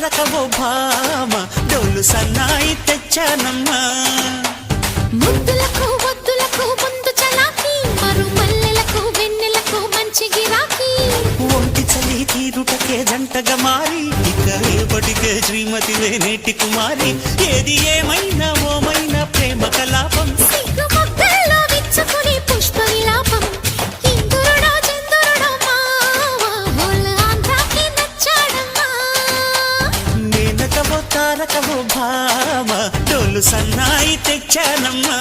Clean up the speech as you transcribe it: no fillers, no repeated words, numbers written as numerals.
తారకవో భామ డోలు సన్నాయి తెచ్చానమ్మా ముద్దులకు వద్దులకు ముందు చలాకి మరు మల్లెలకు వెన్నెలకు మంచి గిరాకీ ఒంటి చలి తీరుటకే జంటగా మారి ఇక రేపటికే శ్రీమతివే నేటి కుమారి ఏది ఏమైనా ఓమైనా ప్రేమ కలాపం సిగ్గు మొగ్గల్లో విచ్చుకుని పుష్ప విలాపం ఇందురుడో చందురుడో మావా హోల్ ఆంధ్రాకి నచ్చాడమ్మా నేనకవో తారకవో భామ డోలు సన్నాయి తెచ్చానమ్మా